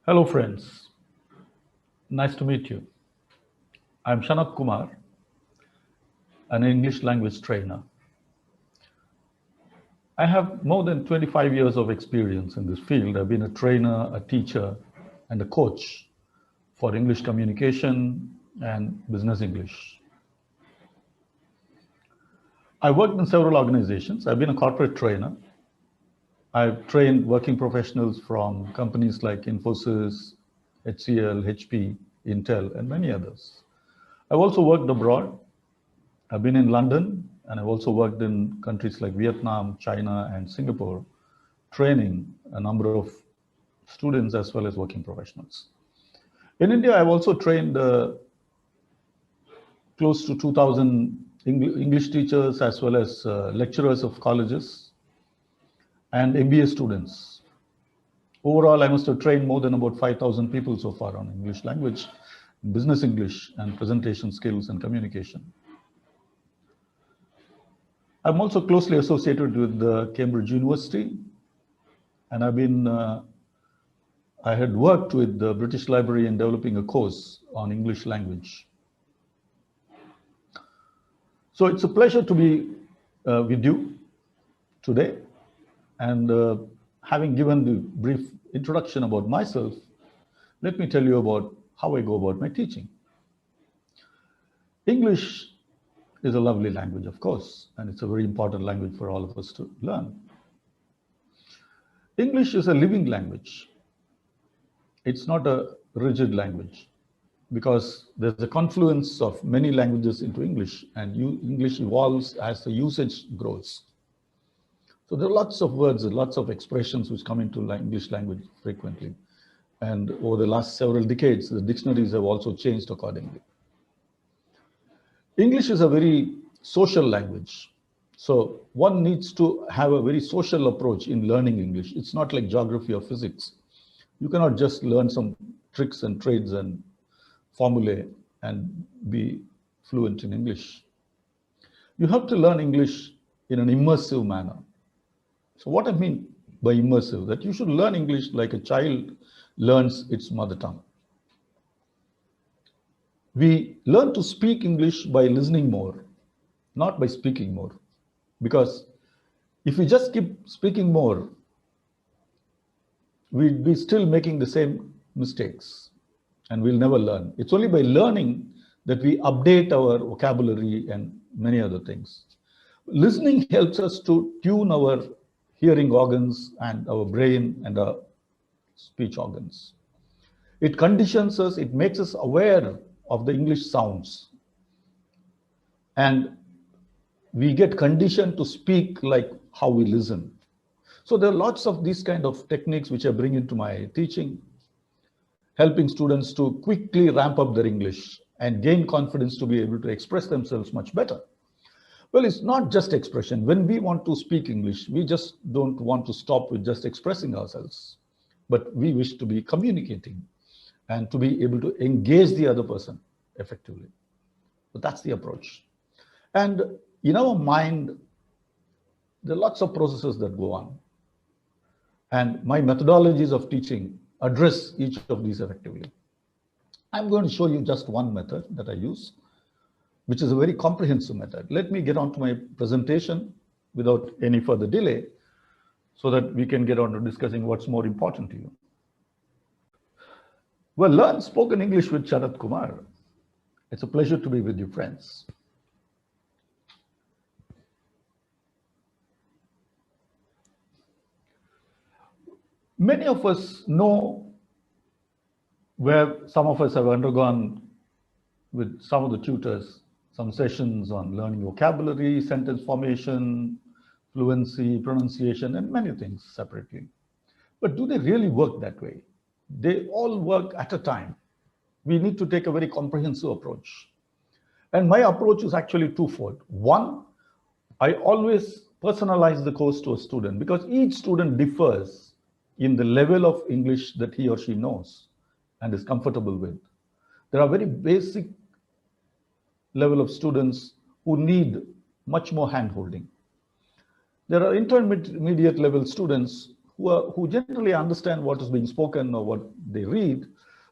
Hello friends, nice to meet you. I'm Shanath Kumar, an English language trainer. I have more than 25 years of experience in this field. I've been a trainer, a teacher, and a coach for English communication and business English. I worked in several organizations. I've been a corporate trainer. I've trained working professionals from companies like Infosys, HCL, HP, Intel, and many others. I've also worked abroad. I've been in London, and I've also worked in countries like Vietnam, China, and Singapore, training a number of students as well as working professionals. In India, I've also trained close to 2,000 English teachers as well as lecturers of colleges and MBA students. Overall, I must have trained more than about 5,000 people so far on English language, business English, and presentation skills and communication. I'm also closely associated with Cambridge University, and I had worked with the British Library in developing a course on English language. So it's a pleasure to be with you today, and having given the brief introduction about myself, let me tell you about how I go about my teaching. English is a lovely language, of course, and it's a very important language for all of us to learn. English is a living language. It's not a rigid language because there's a confluence of many languages into English, and English evolves as the usage grows. So there are lots of words and lots of expressions which come into English language frequently. And over the last several decades, the dictionaries have also changed accordingly. English is a very social language. So one needs to have a very social approach in learning English. It's not like geography or physics. You cannot just learn some tricks and trades and formulae and be fluent in English. You have to learn English in an immersive manner. So what I mean by immersive, that you should learn English like a child learns its mother tongue. We learn to speak English by listening more, not by speaking more. Because if we just keep speaking more, we'll be still making the same mistakes and we'll never learn. It's only by learning that we update our vocabulary and many other things. Listening helps us to tune our hearing organs and our brain and our speech organs. It conditions us, it makes us aware of the English sounds. And we get conditioned to speak like how we listen. So there are lots of these kind of techniques which I bring into my teaching, helping students to quickly ramp up their English and gain confidence to be able to express themselves much better. Well, it's not just expression. When we want to speak English, we just don't want to stop with just expressing ourselves, but we wish to be communicating and to be able to engage the other person effectively. So that's the approach. And in our mind, there are lots of processes that go on. And my methodologies of teaching address each of these effectively. I'm going to show you just one method that I use, which is a very comprehensive method. Let me get on to my presentation without any further delay so that we can get on to discussing what's more important to you. Well, learn spoken English with Shanath Kumar. It's a pleasure to be with you, friends. Many of us know where some of us have undergone with some of the tutors, some sessions on learning vocabulary, sentence formation, fluency, pronunciation, and many things separately. But do they really work that way? They all work at a time. We need to take a very comprehensive approach. And my approach is actually twofold. One, I always personalize the course to a student because each student differs in the level of English that he or she knows and is comfortable with. There are very basic level of students who need much more hand-holding. There are intermediate level students who generally understand what is being spoken or what they read,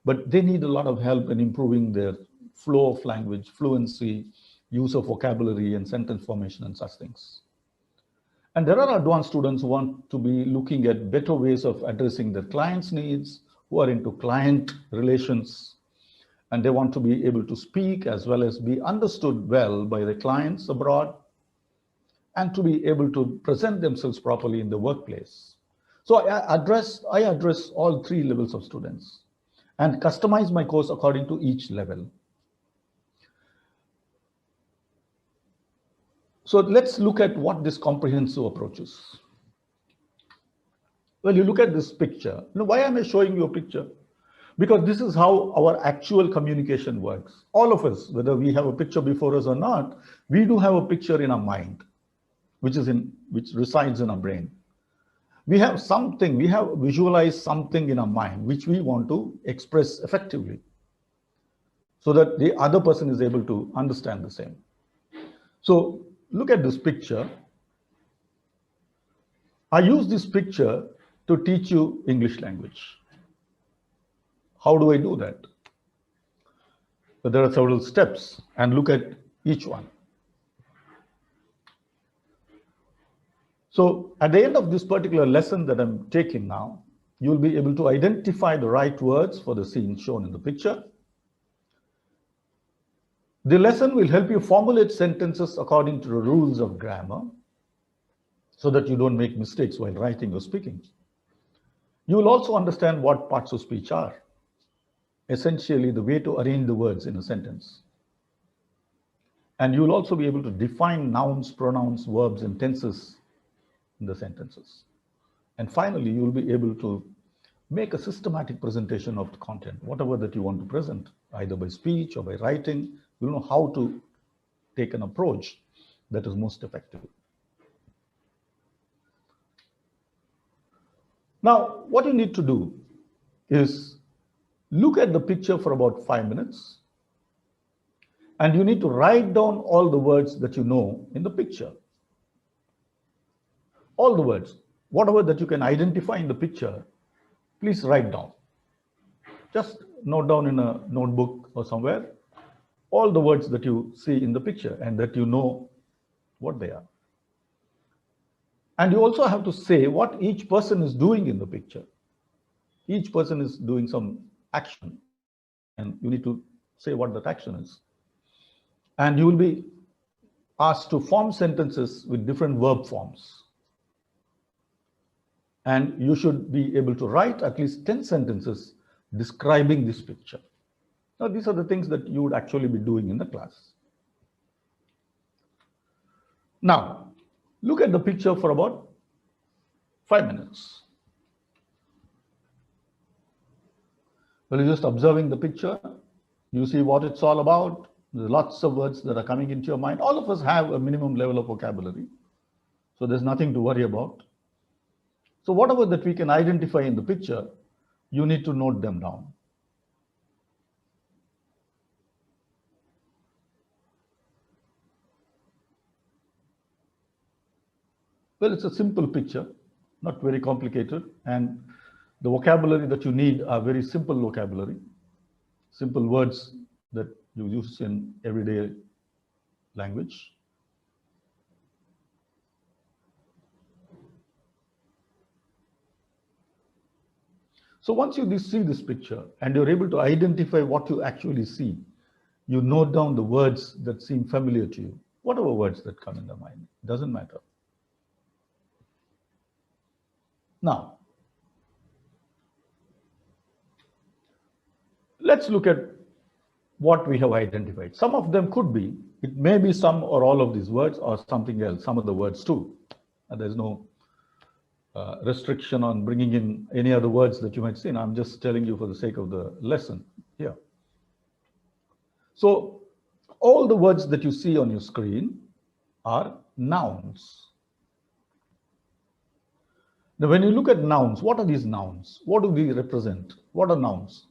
but they need a lot of help in improving their flow of language, fluency, use of vocabulary and sentence formation and such things. And there are advanced students who want to be looking at better ways of addressing their clients' needs, who are into client relations, and they want to be able to speak as well as be understood well by the clients abroad, and to be able to present themselves properly in the workplace. So I address all three levels of students and customize my course according to each level. So let's look at what this comprehensive approach is. Well, you look at this picture. Why am I showing you a picture? Because this is how our actual communication works. All of us, whether we have a picture before us or not, we do have a picture in our mind, which resides in our brain. We have something, we have visualized something in our mind, which we want to express effectively so that the other person is able to understand the same. So look at this picture. I use this picture to teach you English language. How do I do that? But there are several steps, and look at each one. So at the end of this particular lesson that I'm taking now, you'll be able to identify the right words for the scene shown in the picture. The lesson will help you formulate sentences according to the rules of grammar so that you don't make mistakes while writing or speaking. You will also understand what parts of speech are, essentially the way to arrange the words in a sentence. And you will also be able to define nouns, pronouns, verbs, and tenses in the sentences. And finally, you will be able to make a systematic presentation of the content, whatever that you want to present, either by speech or by writing. You know how to take an approach that is most effective. Now, what you need to do is look at the picture for about 5 minutes, and you need to write down all the words that you know in the picture. All the words, whatever that you can identify in the picture, please write down. Just note down in a notebook or somewhere all the words that you see in the picture and that you know what they are. And you also have to say what each person is doing in the picture. Each person is doing some action, and you need to say what that action is. And you will be asked to form sentences with different verb forms. And you should be able to write at least 10 sentences describing this picture. Now, these are the things that you would actually be doing in the class. Now, look at the picture for about 5 minutes. Well, you're just observing the picture. You see what it's all about. There's lots of words that are coming into your mind. All of us have a minimum level of vocabulary, so there's nothing to worry about. So whatever that we can identify in the picture, you need to note them down. Well, it's a simple picture, not very complicated, and the vocabulary that you need are very simple vocabulary, simple words that you use in everyday language. So once you see this picture and you're able to identify what you actually see, you note down the words that seem familiar to you, whatever words that come in the mind, doesn't matter. Now, let's look at what we have identified. Some of them could be, it may be some or all of these words or something else, some of the words too. And there's no restriction on bringing in any other words that you might see. And I'm just telling you for the sake of the lesson here. So all the words that you see on your screen are nouns. Now, when you look at nouns, what are these nouns? What do they represent? What are nouns?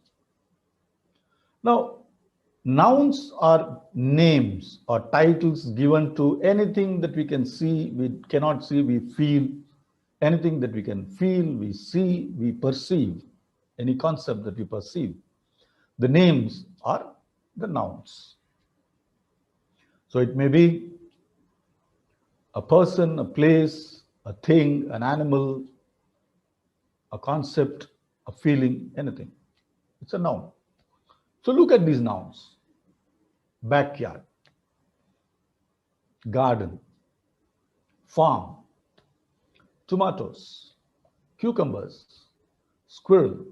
Now, nouns are names or titles given to anything that we can see, we cannot see, we feel, Anything that we can feel, we see, we perceive, any concept that we perceive, the names are the nouns. So it may be a person, a place, a thing, an animal, a concept, a feeling, anything. It's a noun. So look at these nouns. Backyard, garden, farm, tomatoes, cucumbers, squirrel,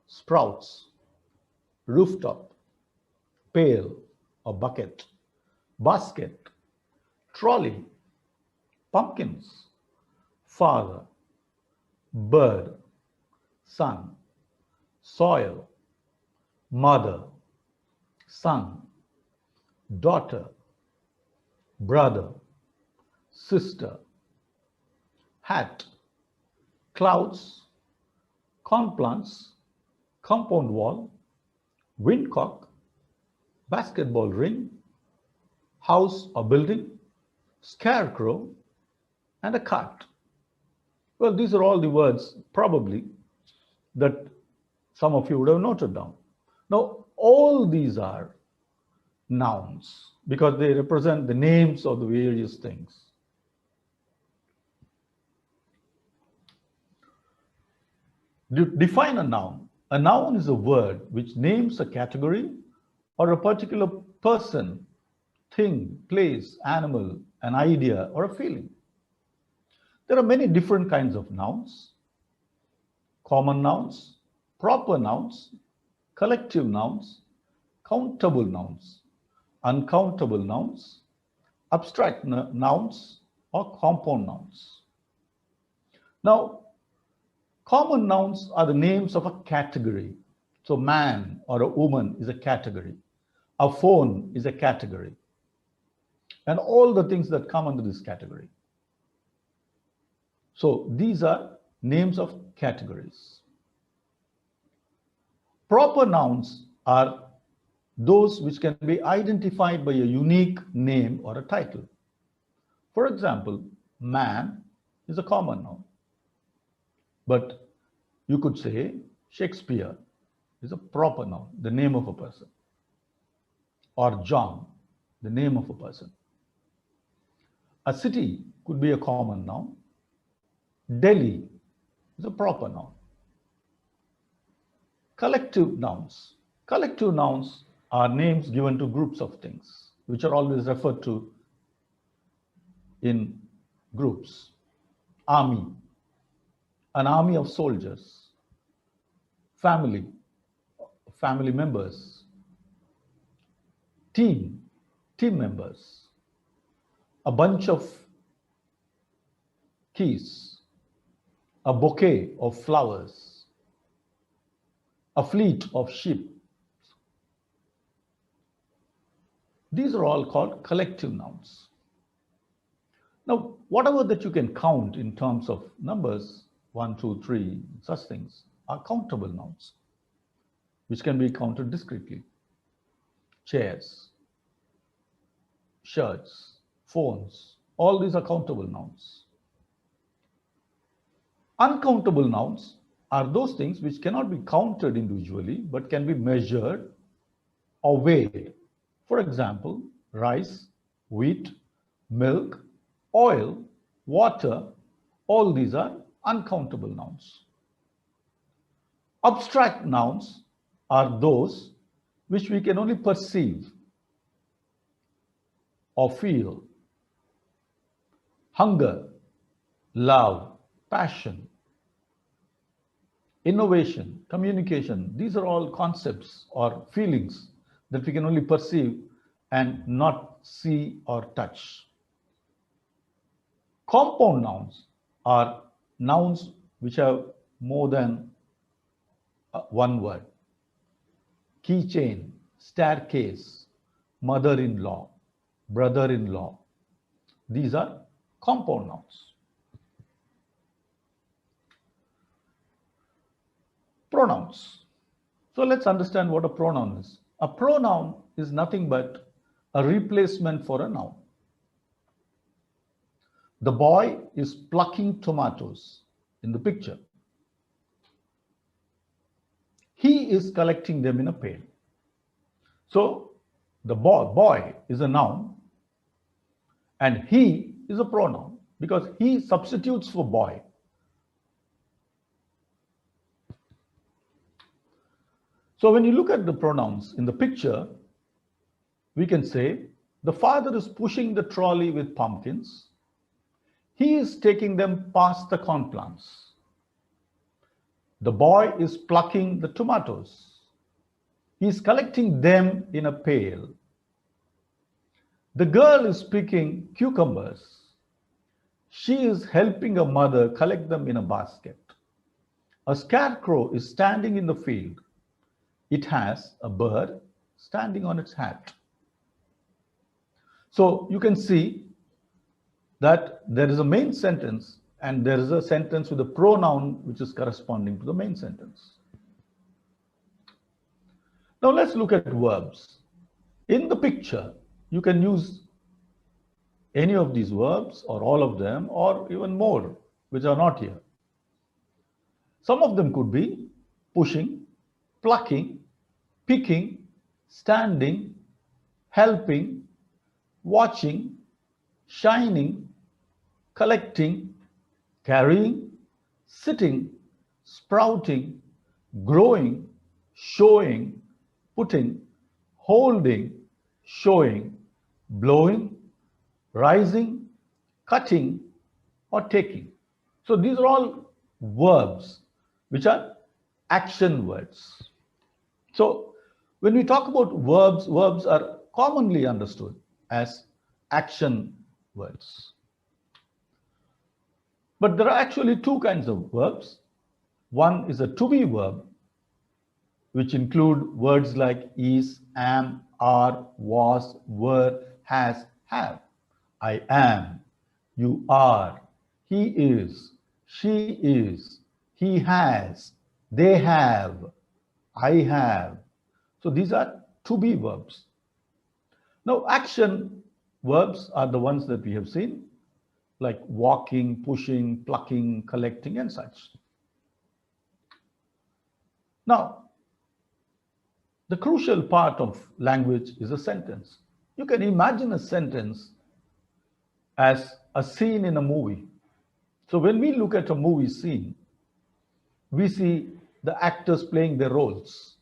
sprouts, rooftop, pail or bucket, basket, trolley, pumpkins, father, bird, sun, soil, mother, son, daughter, brother, sister, hat, clouds, corn plants, compound wall, windcock, basketball ring, house or building, scarecrow, and a cart. Well, these are all the words probably that some of you would have noted down. Now, all these are nouns because they represent the names of the various things. Define a noun. A noun is a word which names a category or a particular person, thing, place, animal, an idea, or a feeling. There are many different kinds of nouns: common nouns, proper nouns, collective nouns, countable nouns, uncountable nouns, abstract nouns, or compound nouns. Now, common nouns are the names of a category. So man or a woman is a category. A phone is a category. And all the things that come under this category. So these are names of categories. Proper nouns are those which can be identified by a unique name or a title. For example, man is a common noun. But you could say Shakespeare is a proper noun, the name of a person. Or John, the name of a person. A city could be a common noun. Delhi is a proper noun. Collective nouns. Collective nouns are names given to groups of things, which are always referred to in groups. Army, an army of soldiers. Family, family members. Team, team members. A bunch of keys. A bouquet of flowers. A fleet of sheep. These are all called collective nouns. Now, whatever that you can count in terms of numbers, 1, 2, 3, such things, are countable nouns, which can be counted discretely. Chairs, shirts, phones, all these are countable nouns. Uncountable nouns are those things which cannot be counted individually, but can be measured or weighed. For example, rice, wheat, milk, oil, water, all these are uncountable nouns. Abstract nouns are those which we can only perceive or feel. Hunger, love, passion, innovation, communication, these are all concepts or feelings that we can only perceive and not see or touch. Compound nouns are nouns which have more than one word. Keychain, staircase, mother-in-law, brother-in-law. These are compound nouns. Pronouns. So let's understand what a pronoun is. A pronoun is nothing but a replacement for a noun. The boy is plucking tomatoes in the picture. He is collecting them in a pail. So the boy is a noun and he is a pronoun because he substitutes for boy. So when you look at the pronouns in the picture, we can say the father is pushing the trolley with pumpkins. He is taking them past the corn plants. The boy is plucking the tomatoes. He is collecting them in a pail. The girl is picking cucumbers. She is helping her mother collect them in a basket. A scarecrow is standing in the field. It has a bird standing on its hat. So you can see that there is a main sentence and there is a sentence with a pronoun which is corresponding to the main sentence. Now let's look at verbs. In the picture, you can use any of these verbs or all of them or even more which are not here. Some of them could be pushing, plucking, picking, standing, helping, watching, shining, collecting, carrying, sitting, sprouting, growing, showing, putting, holding, showing, blowing, rising, cutting, or taking. So these are all verbs which are action words. So when we talk about verbs, verbs are commonly understood as action words. But there are actually two kinds of verbs. One is a to be verb, which include words like is, am, are, was, were, has, have. I am, you are, he is, she is, he has, they have, I have. So these are to be verbs. Now action verbs are the ones that we have seen, like walking, pushing, plucking, collecting, and such. Now, the crucial part of language is a sentence. You can imagine a sentence as a scene in a movie. So when we look at a movie scene, we see the actors playing their roles.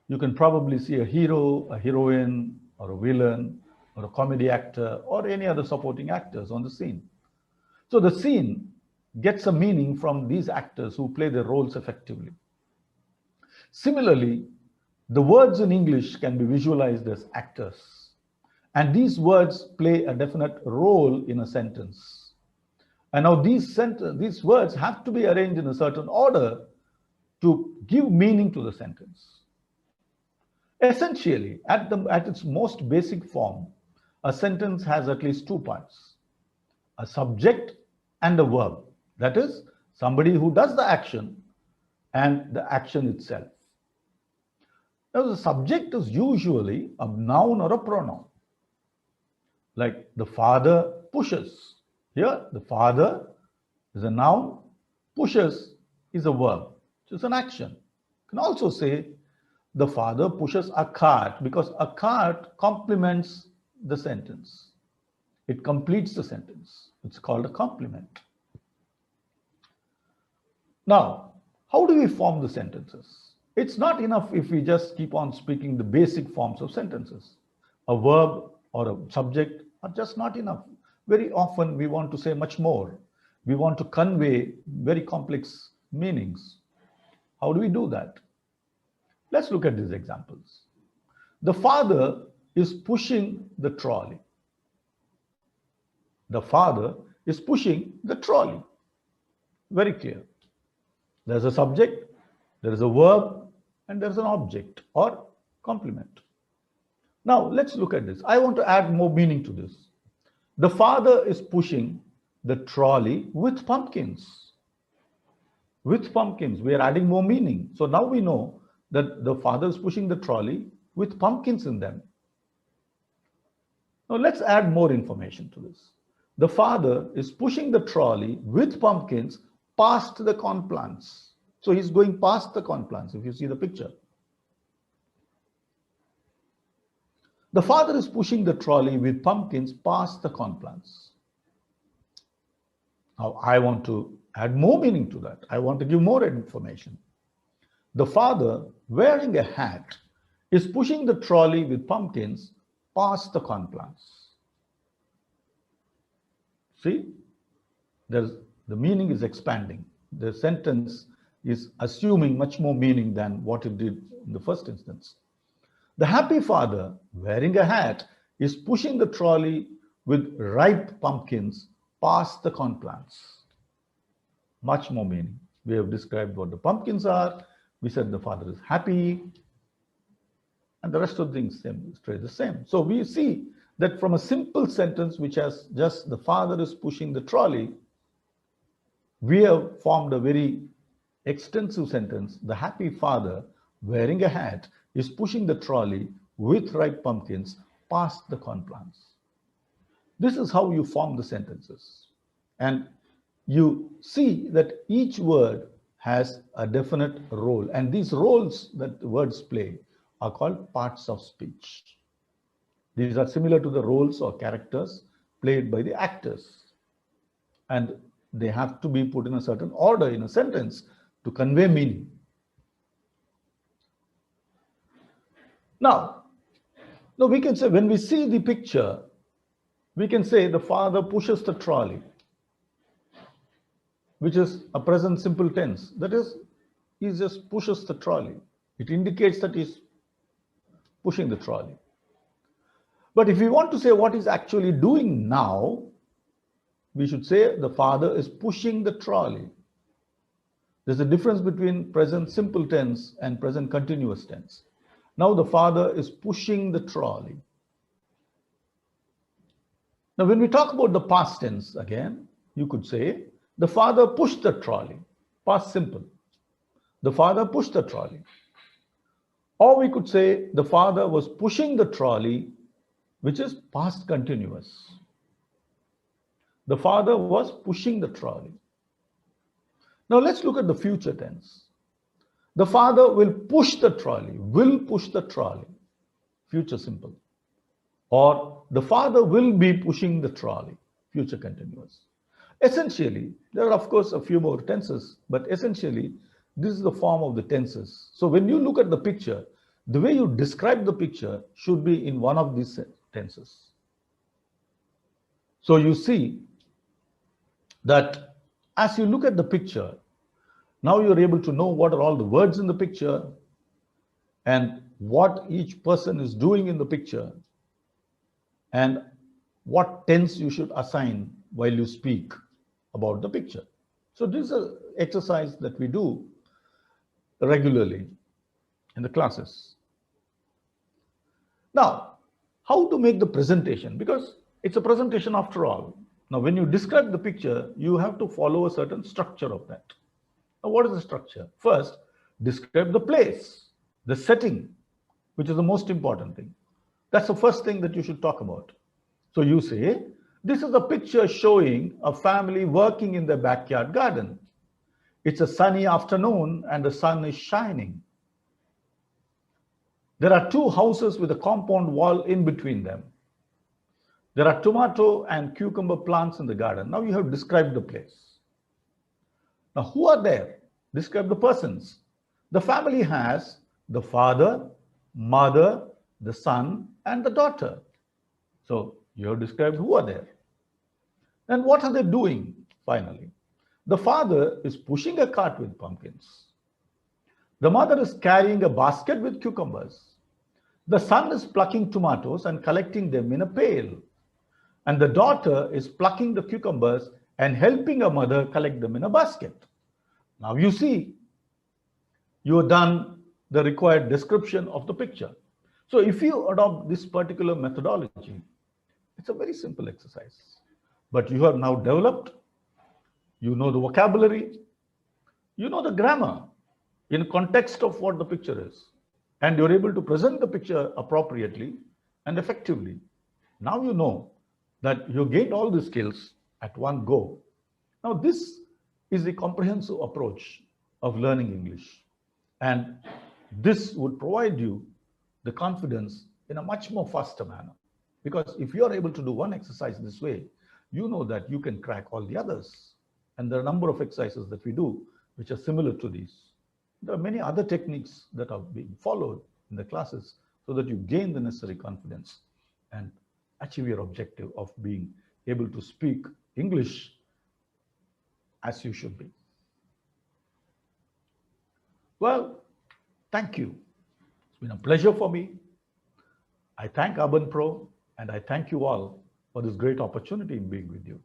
You can probably see a hero, a heroine, or a villain, or a comedy actor, or any other supporting actors on the scene. So the scene gets a meaning from these actors who play their roles effectively. Similarly, the words in English can be visualized as actors, and these words play a definite role in a sentence. And now these words have to be arranged in a certain order to give meaning to the sentence. Essentially, at its most basic form, a sentence has at least two parts: a subject and a verb. That is, somebody who does the action and the action itself. Now, the subject is usually a noun or a pronoun. Like the father pushes. Here, the father is a noun, pushes is a verb. So it's an action. You can also say the father pushes a cart because a cart complements the sentence. It completes the sentence. It's called a complement. Now, how do we form the sentences? It's not enough if we just keep on speaking the basic forms of sentences. A verb or a subject are just not enough. Very often we want to say much more. We want to convey very complex meanings. How do we do that? Let's look at these examples. The father is pushing the trolley. The father is pushing the trolley. Very clear. There's a subject, there is a verb, and there's an object or complement. Now let's look at this. I want to add more meaning to this. The father is pushing the trolley with pumpkins. With pumpkins, we are adding more meaning. So now we know that the father is pushing the trolley with pumpkins in them. Now let's add more information to this. The father is pushing the trolley with pumpkins past the corn plants. So he's going past the corn plants, if you see the picture. The father is pushing the trolley with pumpkins past the corn plants. Now, I want to add more meaning to that. I want to give more information. The father, wearing a hat, is pushing the trolley with pumpkins past the corn plants. See, the meaning is expanding. The sentence is assuming much more meaning than what it did in the first instance. The happy father, wearing a hat, is pushing the trolley with ripe pumpkins past the corn plants. Much more meaning. We have described what the pumpkins are. We said the father is happy. And the rest of the things stay the same. So we see that from a simple sentence which has just the father is pushing the trolley, we have formed a very extensive sentence. The happy father, wearing a hat, is pushing the trolley with ripe pumpkins past the corn plants. This is how you form the sentences. And you see that each word has a definite role. And these roles that the words play are called parts of speech. These are similar to the roles or characters played by the actors. And they have to be put in a certain order in a sentence to convey meaning. Now we can say, when we see the picture, we can say the father pushes the trolley, which is a present simple tense. That is, he just pushes the trolley. It indicates that he's pushing the trolley. But if we want to say what he's actually doing now, we should say the father is pushing the trolley. There's a difference between present simple tense and present continuous tense. Now the father is pushing the trolley. Now when we talk about the past tense again, you could say the father pushed the trolley, past simple. The father pushed the trolley. Or we could say the father was pushing the trolley, which is past continuous. The father was pushing the trolley. Now let's look at the future tense. The father will push the trolley, future simple. Or the father will be pushing the trolley, future continuous. Essentially, there are of course a few more tenses, but essentially this is the form of the tenses. So when you look at the picture, the way you describe the picture should be in one of these tenses. So you see that as you look at the picture, now you're able to know what are all the words in the picture and what each person is doing in the picture and what tense you should assign while you speak about the picture. So this is an exercise that we do regularly in the classes. Now, how to make the presentation? Because it's a presentation after all. Now, when you describe the picture, you have to follow a certain structure of that. Now, what is the structure? First, describe the place, the setting, which is the most important thing. That's the first thing that you should talk about. So you say, this is a picture showing a family working in their backyard garden. It's a sunny afternoon and the sun is shining. There are two houses with a compound wall in between them. There are tomato and cucumber plants in the garden. Now you have described the place. Now who are there? Describe the persons. The family has the father, mother, the son, and the daughter. So you have described who are there. And what are they doing finally? The father is pushing a cart with pumpkins. The mother is carrying a basket with cucumbers. The son is plucking tomatoes and collecting them in a pail. And the daughter is plucking the cucumbers and helping her mother collect them in a basket. Now you see, you have done the required description of the picture. So if you adopt this particular methodology, it's a very simple exercise. But you have now developed, you know the vocabulary, you know the grammar in context of what the picture is. And you're able to present the picture appropriately and effectively. Now you know that you gained all the skills at one go. Now, this is the comprehensive approach of learning English. And this would provide you the confidence in a much more faster manner. Because if you are able to do one exercise this way, you know that you can crack all the others. And there are a number of exercises that we do which are similar to these. There are many other techniques that are being followed in the classes so that you gain the necessary confidence and achieve your objective of being able to speak English as you should be. Well, thank you. It's been a pleasure for me. I thank UrbanPro and I thank you all for this great opportunity in being with you.